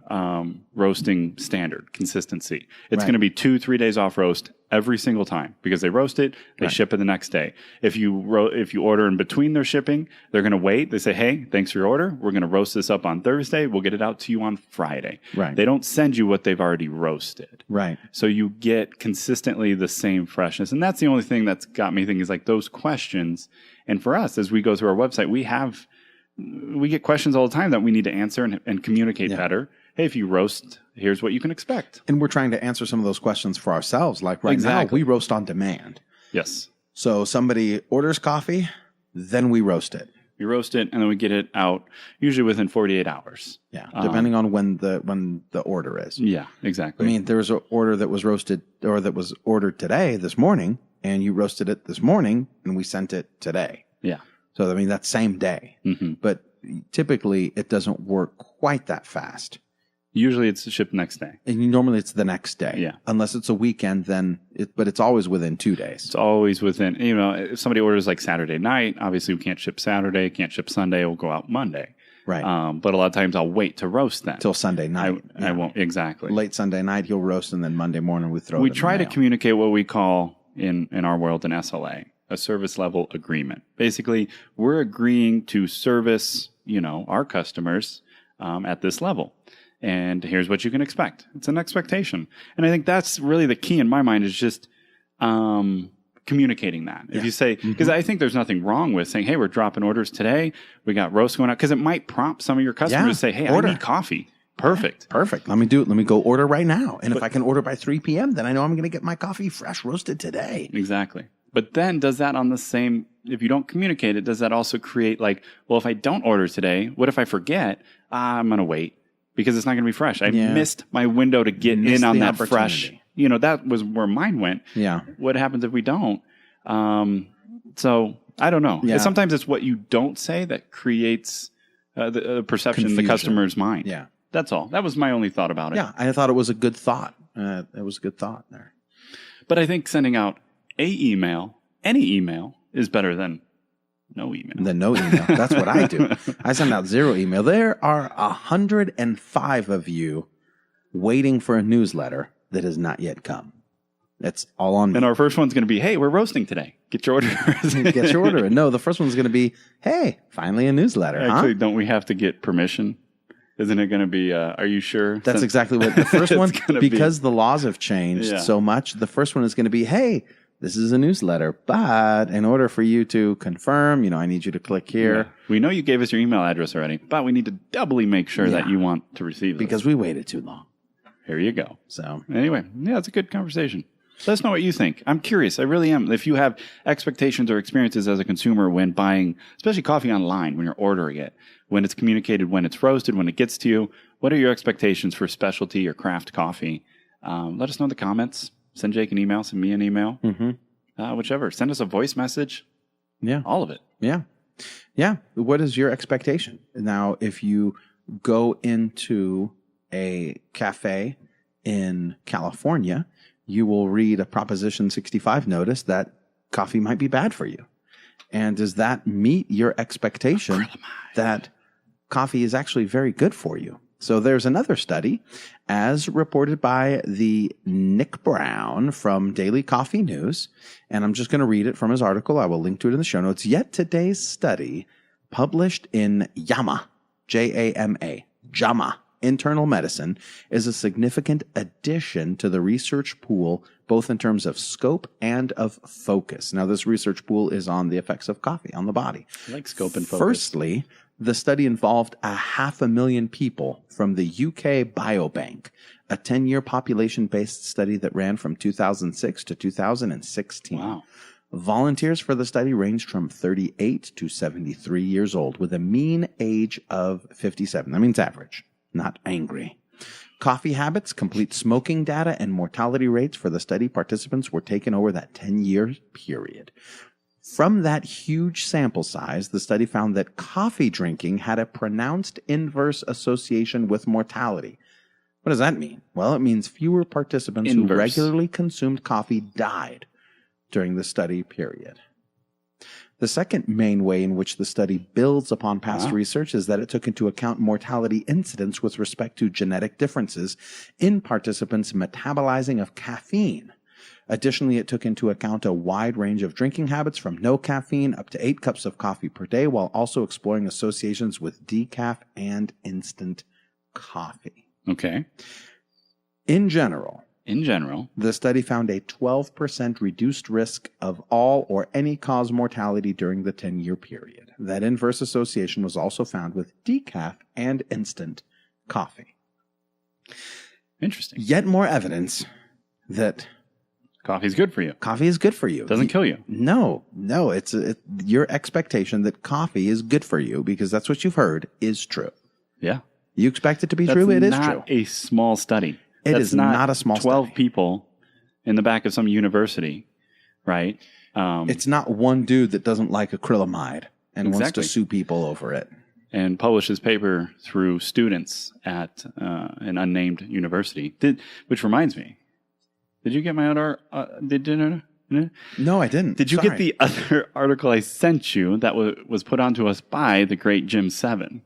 Speaker 3: roasting standard consistency. It's going to be 2-3 days off roast every single time, because they roast it, they ship it the next day. If you order in between their shipping, they're going to wait. They say, hey, thanks for your order. We're going to roast this up on Thursday. We'll get it out to you on Friday.
Speaker 2: Right.
Speaker 3: They don't send you what they've already roasted.
Speaker 2: Right.
Speaker 3: So you get consistently the same freshness. And that's the only thing that's got me thinking, is like those questions. And for us, as we go through our website, we get questions all the time that we need to answer and communicate better. Hey, if you roast, here's what you can expect.
Speaker 2: And we're trying to answer some of those questions for ourselves. Like now, we roast on demand.
Speaker 3: Yes.
Speaker 2: So somebody orders coffee, then we roast it.
Speaker 3: We roast it, and then we get it out usually within 48 hours.
Speaker 2: Yeah, depending on when the order is.
Speaker 3: Yeah, exactly.
Speaker 2: I mean, there was an order that was roasted, or that was ordered this morning, and you roasted it this morning, and we sent it today.
Speaker 3: Yeah.
Speaker 2: So, I mean, that's same day. Mm-hmm. But typically, it doesn't work quite that fast.
Speaker 3: Usually, it's shipped next day.
Speaker 2: And normally, it's the next day.
Speaker 3: Yeah.
Speaker 2: Unless it's a weekend, but it's always within 2 days.
Speaker 3: It's always within, you know, if somebody orders like Saturday night, obviously we can't ship Saturday, can't ship Sunday, we'll go out Monday.
Speaker 2: Right.
Speaker 3: But a lot of times I'll wait to roast that.
Speaker 2: Till Sunday night.
Speaker 3: I won't, exactly.
Speaker 2: Late Sunday night, he'll roast, and then Monday morning we throw it in the
Speaker 3: We try to
Speaker 2: mail.
Speaker 3: communicate what we call, in our world, an SLA. A service level agreement. Basically, we're agreeing to service, you know, our customers at this level. And here's what you can expect. It's an expectation. And I think that's really the key in my mind, is just communicating that. If you say, because I think there's nothing wrong with saying, hey, we're dropping orders today. We got roast going out. Because it might prompt some of your customers to say, hey, I need coffee. Perfect.
Speaker 2: Perfect. Let me do it. Let me go order right now. And if I can order by 3 p.m., then I know I'm going to get my coffee fresh roasted today.
Speaker 3: Exactly. But then does that if you don't communicate it, does that also create like, well, if I don't order today, what if I forget? I'm going to wait because it's not going to be fresh. I missed my window to get in on that fresh. You know, that was where mine went.
Speaker 2: Yeah.
Speaker 3: What happens if we don't? So I don't know.
Speaker 2: Yeah.
Speaker 3: Sometimes it's what you don't say that creates the perception in the customer's mind.
Speaker 2: Yeah.
Speaker 3: That's all. That was my only thought about it.
Speaker 2: Yeah. I thought it was a good thought. It was a good thought there.
Speaker 3: But I think sending out any email is better than no email.
Speaker 2: That's what I do. I send out 0 email. There are 105 of you waiting for a newsletter that has not yet come. That's all on me.
Speaker 3: And our first one's going to be, hey, we're roasting today. Get your order.
Speaker 2: Get your order. And no, the first one's going to be, hey, finally a newsletter.
Speaker 3: Actually, don't we have to get permission? Isn't it going to be, are you sure?
Speaker 2: That's exactly what the first one, because the laws have changed so much, the first one is going to be, hey, this is a newsletter, but in order for you to confirm, you know, I need you to click here. Yeah.
Speaker 3: We know you gave us your email address already, but we need to doubly make sure that you want to receive this.
Speaker 2: Because we waited too long.
Speaker 3: Here you go.
Speaker 2: So
Speaker 3: anyway, it's a good conversation. Let us know what you think. I'm curious. I really am. If you have expectations or experiences as a consumer when buying, especially coffee online, when you're ordering it, when it's communicated, when it's roasted, when it gets to you, what are your expectations for specialty or craft coffee? Let us know in the comments. Send Jake an email. Send me an email. Mm-hmm. Whichever. Send us a voice message.
Speaker 2: Yeah.
Speaker 3: All of it.
Speaker 2: Yeah. Yeah. What is your expectation? Now, if you go into a cafe in California, you will read a Proposition 65 notice that coffee might be bad for you. And does that meet your expectation that coffee is actually very good for you? So there's another study, as reported by the Nick Brown from Daily Coffee News, and I'm just going to read it from his article. I will link to it in the show notes. Yet today's study, published in JAMA, J-A-M-A, JAMA, Internal Medicine, is a significant addition to the research pool, both in terms of scope and of focus. Now, this research pool is on the effects of coffee on the body.
Speaker 3: I like scope and focus.
Speaker 2: Firstly, the study involved 500,000 people from the UK Biobank, a 10-year population-based study that ran from 2006 to 2016.
Speaker 3: Wow.
Speaker 2: Volunteers for the study ranged from 38 to 73 years old, with a mean age of 57. That means average, not angry. Coffee habits, complete smoking data, and mortality rates for the study participants were taken over that 10-year period. From that huge sample size, the study found that coffee drinking had a pronounced inverse association with mortality. What does that mean? Well, it means fewer participants who regularly consumed coffee died during the study period. The second main way in which the study builds upon past research is that it took into account mortality incidence with respect to genetic differences in participants' metabolizing of caffeine. Additionally, it took into account a wide range of drinking habits from no caffeine up to 8 cups of coffee per day, while also exploring associations with decaf and instant coffee.
Speaker 3: Okay.
Speaker 2: In general,
Speaker 3: the
Speaker 2: study found a 12% reduced risk of all or any cause mortality during the 10-year period. That inverse association was also found with decaf and instant coffee.
Speaker 3: Interesting.
Speaker 2: Yet more evidence that
Speaker 3: coffee is good for you.
Speaker 2: Coffee is good for you.
Speaker 3: Doesn't kill you.
Speaker 2: No. It's your expectation that coffee is good for you, because that's what you've heard, is true.
Speaker 3: Yeah.
Speaker 2: You expect it to be true. It is true.
Speaker 3: That's not a small study.
Speaker 2: It is not a small
Speaker 3: 12
Speaker 2: study.
Speaker 3: people in the back of some university, right?
Speaker 2: It's not one dude that doesn't like acrylamide and wants to sue people over it.
Speaker 3: And publish his paper through students at an unnamed university. Which reminds me, did you get my other?
Speaker 2: No, I didn't.
Speaker 3: Did you get the other article I sent you that was put onto us by the great Jim 7?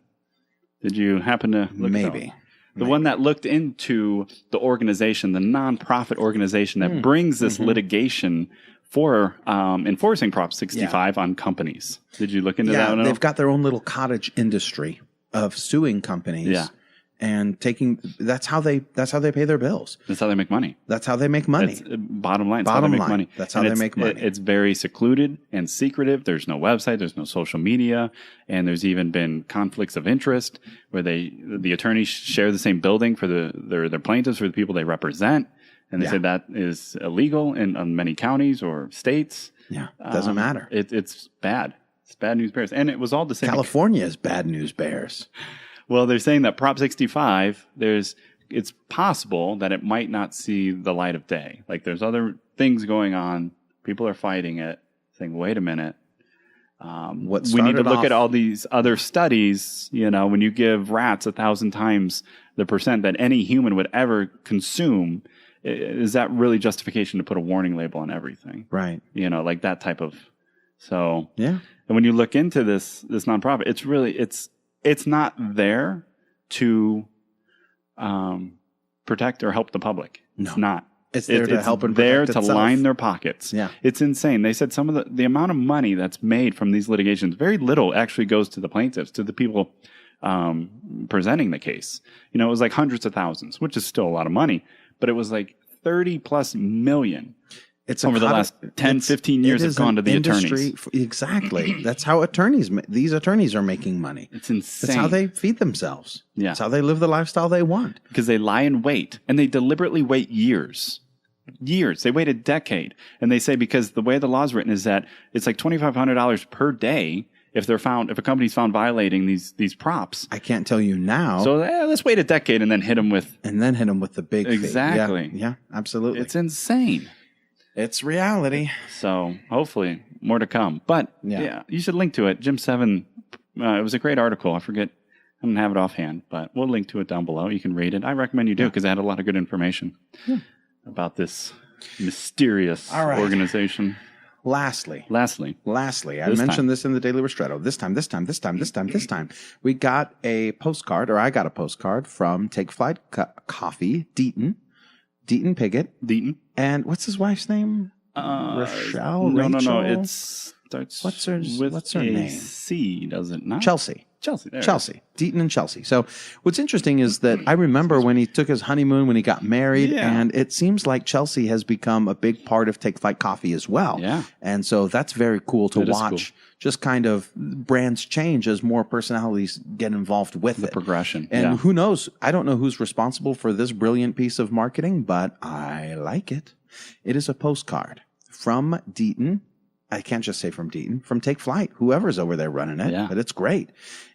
Speaker 3: Did you happen to look at that? The one that looked into the organization, the nonprofit organization that brings this litigation for enforcing Prop 65 on companies. Did you look into that one?
Speaker 2: They've got their own little cottage industry of suing companies.
Speaker 3: Yeah.
Speaker 2: And that's how they pay their bills.
Speaker 3: That's how they make money.
Speaker 2: That's how they make money.
Speaker 3: Bottom line.
Speaker 2: Bottom
Speaker 3: line.
Speaker 2: Money. That's how they make money.
Speaker 3: It's very secluded and secretive. There's no website. There's no social media. And there's even been conflicts of interest where the attorneys share the same building for their plaintiffs, for the people they represent. And they say that is illegal in many counties or states.
Speaker 2: Yeah. Doesn't matter.
Speaker 3: It's bad. It's bad news bears. And it was all the same.
Speaker 2: California is bad news bears.
Speaker 3: Well, they're saying that Prop 65, it's possible that it might not see the light of day. Like, there's other things going on. People are fighting it, saying, wait a minute. We need to look at all these other studies. You know, when you give rats 1,000 times the percent that any human would ever consume, is that really justification to put a warning label on everything?
Speaker 2: Right.
Speaker 3: You know, like that type of. So,
Speaker 2: yeah.
Speaker 3: And when you look into this nonprofit, it's not there to protect or help the public.
Speaker 2: No.
Speaker 3: It's not.
Speaker 2: It's there to help and
Speaker 3: there
Speaker 2: protect
Speaker 3: to
Speaker 2: itself.
Speaker 3: line their pockets.
Speaker 2: Yeah.
Speaker 3: It's insane. They said some of the amount of money that's made from these litigations, very little actually goes to the plaintiffs, to the people presenting the case. You know, it was like hundreds of thousands, which is still a lot of money, but it was like 30 plus million.
Speaker 2: It's
Speaker 3: over the last 10, 15 years have gone to the attorneys.
Speaker 2: Exactly. That's how these attorneys are making money.
Speaker 3: It's insane.
Speaker 2: That's how they feed themselves.
Speaker 3: Yeah.
Speaker 2: That's how they live the lifestyle they want.
Speaker 3: Because they lie in wait, and they deliberately wait years. They wait a decade. And they say, because the way the law is written is that it's like $2,500 per day if a company's found violating these props.
Speaker 2: I can't tell you now.
Speaker 3: So let's wait a decade and then hit them with
Speaker 2: the big fee.
Speaker 3: Exactly.
Speaker 2: Yeah, absolutely.
Speaker 3: It's insane.
Speaker 2: It's reality.
Speaker 3: So hopefully more to come. But yeah, you should link to it. Jim 7, it was a great article. I forget I don't have it offhand, but we'll link to it down below. You can read it. I recommend you do because it had a lot of good information about this mysterious organization.
Speaker 2: Lastly, I mentioned this in the Daily Ristretto. This time, we got a postcard, or I got a postcard from Take Flight Coffee, Deaton Piggott. And what's his wife's name? Rochelle?
Speaker 3: No.
Speaker 2: Rachel?
Speaker 3: It starts
Speaker 2: what's her
Speaker 3: with
Speaker 2: name?
Speaker 3: C, does it not?
Speaker 2: Chelsea.
Speaker 3: There.
Speaker 2: Deaton and Chelsea. So what's interesting is that I remember when he took his honeymoon, when he got married, and it seems like Chelsea has become a big part of Take Flight Coffee as well.
Speaker 3: Yeah.
Speaker 2: And so that's very cool to watch. Just kind of brands change as more personalities get involved with
Speaker 3: the progression.
Speaker 2: And who knows? I don't know who's responsible for this brilliant piece of marketing, but I like it. It is a postcard from Deaton. I can't just say from Deaton, from Take Flight, whoever's over there running it, but it's great.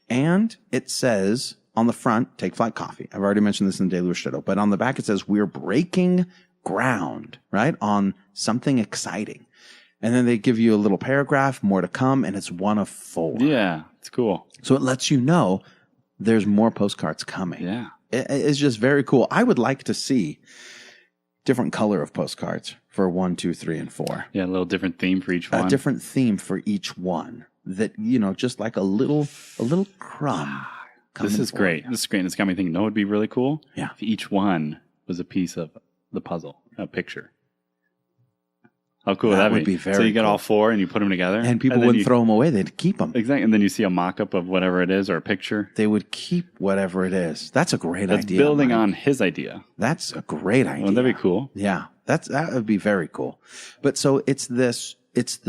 Speaker 2: And it says on the front, Take Flight Coffee. I've already mentioned this in Daily Ristretto, but on the back it says, we're breaking ground, right, on something exciting. And then they give you a little paragraph, more to come, and it's one of 4.
Speaker 3: Yeah, it's cool.
Speaker 2: So it lets you know there's more postcards coming.
Speaker 3: Yeah.
Speaker 2: It's just very cool. I would like to see different color of postcards for 1, 2, 3, and 4.
Speaker 3: Yeah, a little different theme for each one.
Speaker 2: A different theme for each one. That, just like a little crumb.
Speaker 3: This is great. This is great. And it's got me thinking, would be really cool?
Speaker 2: Yeah.
Speaker 3: If each one was a piece of the puzzle, a picture. How cool would that be?
Speaker 2: Very
Speaker 3: So you get
Speaker 2: cool.
Speaker 3: all 4 and you put them together.
Speaker 2: And people wouldn't throw them away. They'd keep them.
Speaker 3: Exactly. And then you see a mock-up of whatever it is or a picture.
Speaker 2: They would keep whatever it is. That's a great idea.
Speaker 3: That's building on his idea.
Speaker 2: That's a great idea.
Speaker 3: Wouldn't that be cool?
Speaker 2: Yeah. That would be very cool. But so it's the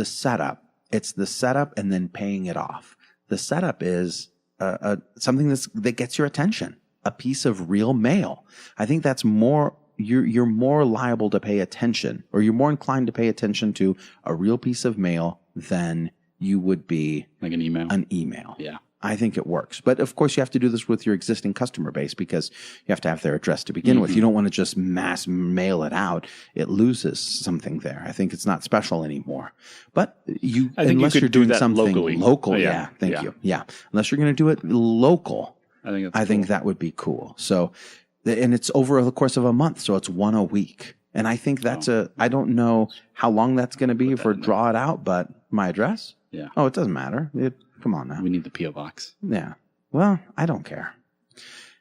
Speaker 2: setup. It's the setup and then paying it off. The setup is something that gets your attention, a piece of real mail. I think that's more, you're more liable to pay attention, or you're more inclined to pay attention to a real piece of mail than you would be
Speaker 3: like an email.
Speaker 2: Yeah. I think it works. But of course, you have to do this with your existing customer base because you have to have their address to begin with. You don't want to just mass mail it out. It loses something there. I think it's not special anymore. But unless you're doing something
Speaker 3: locally.
Speaker 2: Local. Thank you. Yeah. Unless you're going to do it local, I think that would be cool. So, and it's over the course of a month. So it's 1 a week. And I think that's I don't know how long that's going to be for draw it out, but my address?
Speaker 3: Yeah.
Speaker 2: Oh, it doesn't matter. Come on now.
Speaker 3: We need the P.O. box.
Speaker 2: Yeah. Well, I don't care.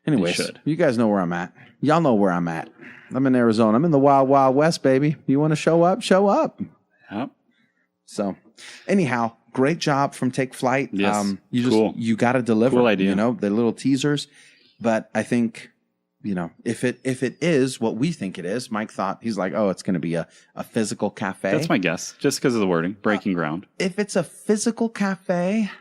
Speaker 2: Anyways, you guys know where I'm at. Y'all know where I'm at. I'm in Arizona. I'm in the wild, wild west, baby. You want to show up? Show up.
Speaker 3: Yep.
Speaker 2: So, anyhow, great job from Take Flight.
Speaker 3: Yes.
Speaker 2: You got to deliver.
Speaker 3: Cool idea.
Speaker 2: The little teasers. But I think, if it is what we think it is, Mike thought, he's like, oh, it's going to be a physical cafe.
Speaker 3: That's my guess, just because of the wording, breaking ground.
Speaker 2: If it's a physical cafe,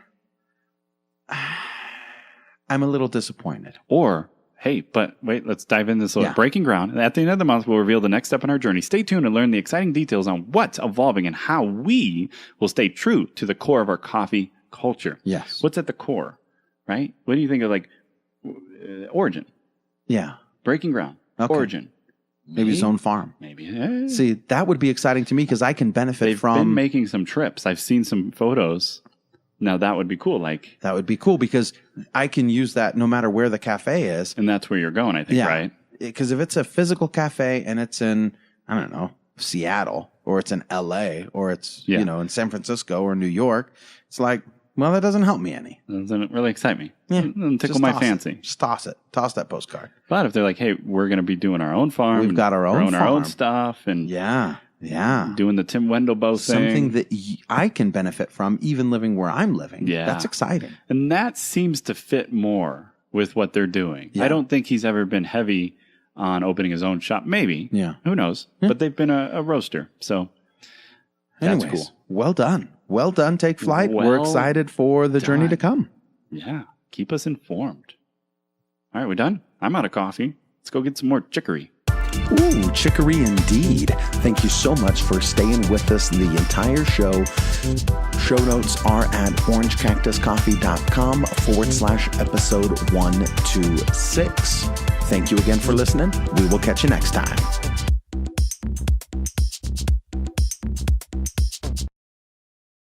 Speaker 2: I'm a little disappointed.
Speaker 3: Or, hey, but wait, let's dive into this a little. Breaking ground. And at the end of the month, we'll reveal the next step in our journey. Stay tuned and learn the exciting details on what's evolving and how we will stay true to the core of our coffee culture.
Speaker 2: Yes.
Speaker 3: What's at the core, right? What do you think of origin?
Speaker 2: Yeah.
Speaker 3: Breaking ground.
Speaker 2: Okay.
Speaker 3: Origin.
Speaker 2: Maybe Zone Farm.
Speaker 3: Maybe.
Speaker 2: See, that would be exciting to me because I can benefit from...
Speaker 3: They've been making some trips. I've seen some photos. Now, that would be cool. That
Speaker 2: would be cool because I can use that no matter where the cafe is.
Speaker 3: And that's where you're going, I think, right?
Speaker 2: Because if it's a physical cafe and it's in, I don't know, Seattle, or it's in LA, or it's, in San Francisco or New York, it's like, well, that doesn't help me any.
Speaker 3: It doesn't really excite me.
Speaker 2: Yeah.
Speaker 3: It doesn't tickle my fancy.
Speaker 2: Just toss it. Toss that postcard.
Speaker 3: But if they're like, hey, we're going to be doing our own farm.
Speaker 2: We've got our own farm.
Speaker 3: Our own stuff. And doing the Tim Wendelbo thing.
Speaker 2: Something that I can benefit from even living where I'm living.
Speaker 3: Yeah.
Speaker 2: That's exciting.
Speaker 3: And that seems to fit more with what they're doing. Yeah. I don't think he's ever been heavy on opening his own shop. Maybe.
Speaker 2: Yeah.
Speaker 3: Who knows? Yeah. But they've been a roaster. So that's cool.
Speaker 2: Well done. Well done, Take Flight. We're excited for the journey to come.
Speaker 3: Yeah. Keep us informed. All right, we done? I'm out of coffee. Let's go get some more chicory.
Speaker 2: Ooh, chicory indeed. Thank you so much for staying with us the entire show. Show notes are at orangecactuscoffee.com/episode 126. Thank you again for listening. We will catch you next time.